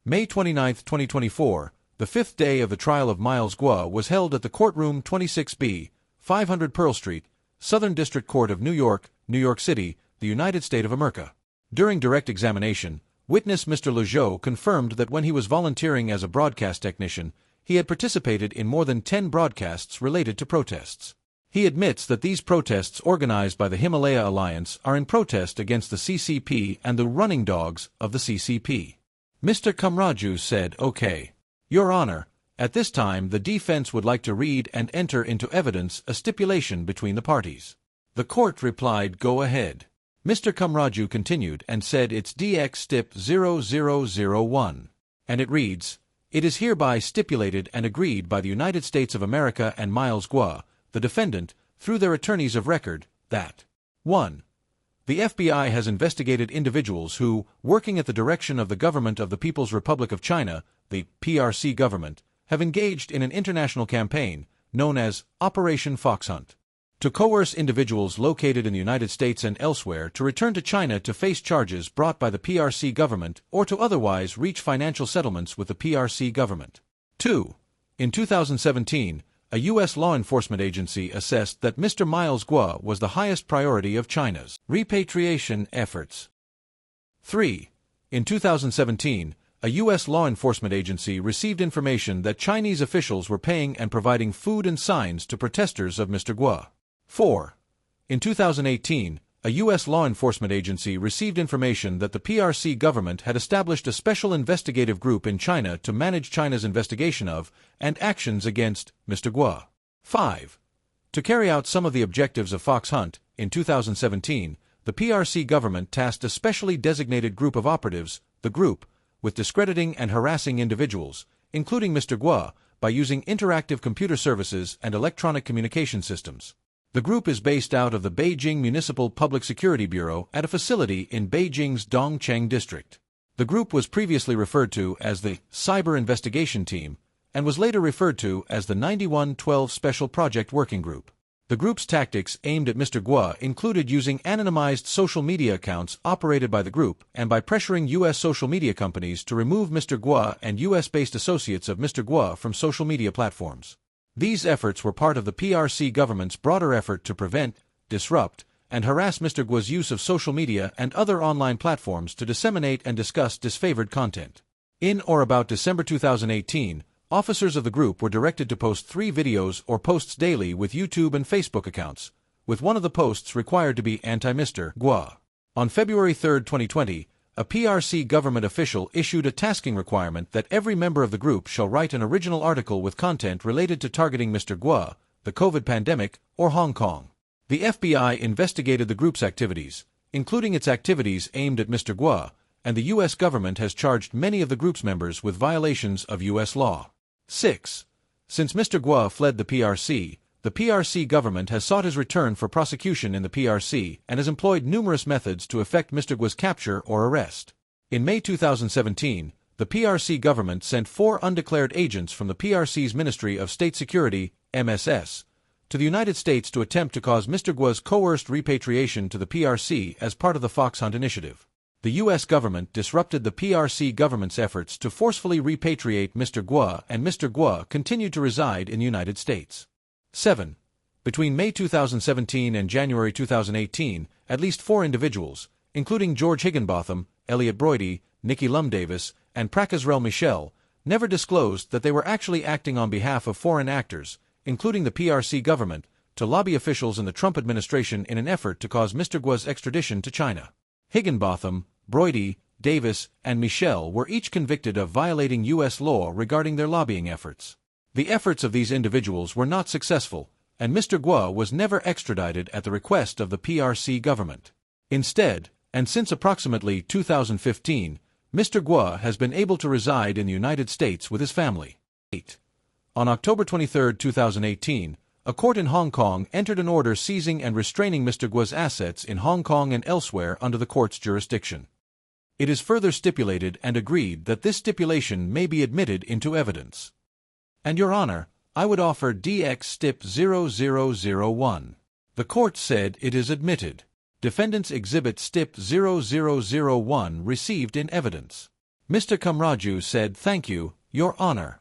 May 29, 2024, the fifth day of the trial of Miles Guo was held at the courtroom 26B, 500 Pearl Street, Southern District Court of New York, New York City, the United States of America. During direct examination, witness Mr. Lejeau confirmed that when he was volunteering as a broadcast technician, he had participated in more than 10 broadcasts related to protests. He admits that these protests organized by the Himalaya Alliance are in protest against the CCP and the running dogs of the CCP. Mr. Kamraju said, "Okay, Your Honor, at this time the defense would like to read and enter into evidence a stipulation between the parties." The court replied, "Go ahead." Mr. Kamraju continued and said it's DX Stip 0001. And it reads, "It is hereby stipulated and agreed by the United States of America and Miles Guo, the defendant, through their attorneys of record, that 1. The FBI has investigated individuals who, working at the direction of the government of the People's Republic of China, the PRC government, have engaged in an international campaign, known as Operation Fox Hunt, to coerce individuals located in the United States and elsewhere to return to China to face charges brought by the PRC government or to otherwise reach financial settlements with the PRC government. 2. In 2017, a U.S. law enforcement agency assessed that Mr. Miles Guo was the highest priority of China's repatriation efforts. 3. In 2017, a U.S. law enforcement agency received information that Chinese officials were paying and providing food and signs to protesters of Mr. Guo. 4. In 2018, a U.S. law enforcement agency received information that the PRC government had established a special investigative group in China to manage China's investigation of and actions against Mr. Guo. 5. To carry out some of the objectives of Fox Hunt, in 2017, the PRC government tasked a specially designated group of operatives, the group, with discrediting and harassing individuals, including Mr. Guo, by using interactive computer services and electronic communication systems. The group is based out of the Beijing Municipal Public Security Bureau at a facility in Beijing's Dongcheng district. The group was previously referred to as the Cyber Investigation Team and was later referred to as the 9112 Special Project Working Group. The group's tactics aimed at Mr. Guo included using anonymized social media accounts operated by the group and by pressuring U.S. social media companies to remove Mr. Guo and U.S.-based associates of Mr. Guo from social media platforms. These efforts were part of the PRC government's broader effort to prevent, disrupt, and harass Mr. Guo's use of social media and other online platforms to disseminate and discuss disfavored content. In or about December 2018, officers of the group were directed to post 3 videos or posts daily with YouTube and Facebook accounts, with one of the posts required to be anti-Mr. Guo. On February 3, 2020, a PRC government official issued a tasking requirement that every member of the group shall write an original article with content related to targeting Mr. Guo, the COVID pandemic, or Hong Kong. The FBI investigated the group's activities, including its activities aimed at Mr. Guo, and the U.S. government has charged many of the group's members with violations of U.S. law. 6. Since Mr. Guo fled the PRC government has sought his return for prosecution in the PRC and has employed numerous methods to effect Mr. Guo's capture or arrest. In May 2017, the PRC government sent 4 undeclared agents from the PRC's Ministry of State Security, MSS, to the United States to attempt to cause Mr. Guo's coerced repatriation to the PRC as part of the Fox Hunt initiative. The U.S. government disrupted the PRC government's efforts to forcefully repatriate Mr. Guo, and Mr. Guo continued to reside in the United States. 7. Between May 2017 and January 2018, at least 4 individuals, including George Higginbotham, Elliot Broidy, Nikki Lum-Davis, and Prakazrel Michel, never disclosed that they were actually acting on behalf of foreign actors, including the PRC government, to lobby officials in the Trump administration in an effort to cause Mr. Guo's extradition to China. Higginbotham, Broidy, Davis, and Michel were each convicted of violating U.S. law regarding their lobbying efforts. The efforts of these individuals were not successful, and Mr. Guo was never extradited at the request of the PRC government. Instead, and since approximately 2015, Mr. Guo has been able to reside in the United States with his family. 8. On October 23, 2018, a court in Hong Kong entered an order seizing and restraining Mr. Guo's assets in Hong Kong and elsewhere under the court's jurisdiction. It is further stipulated and agreed that this stipulation may be admitted into evidence. And Your Honor, I would offer DX Stip 0001. The court said it is admitted. Defendant's Exhibit Stip 0001 received in evidence. Mr. Kamraju said, "Thank you, Your Honor."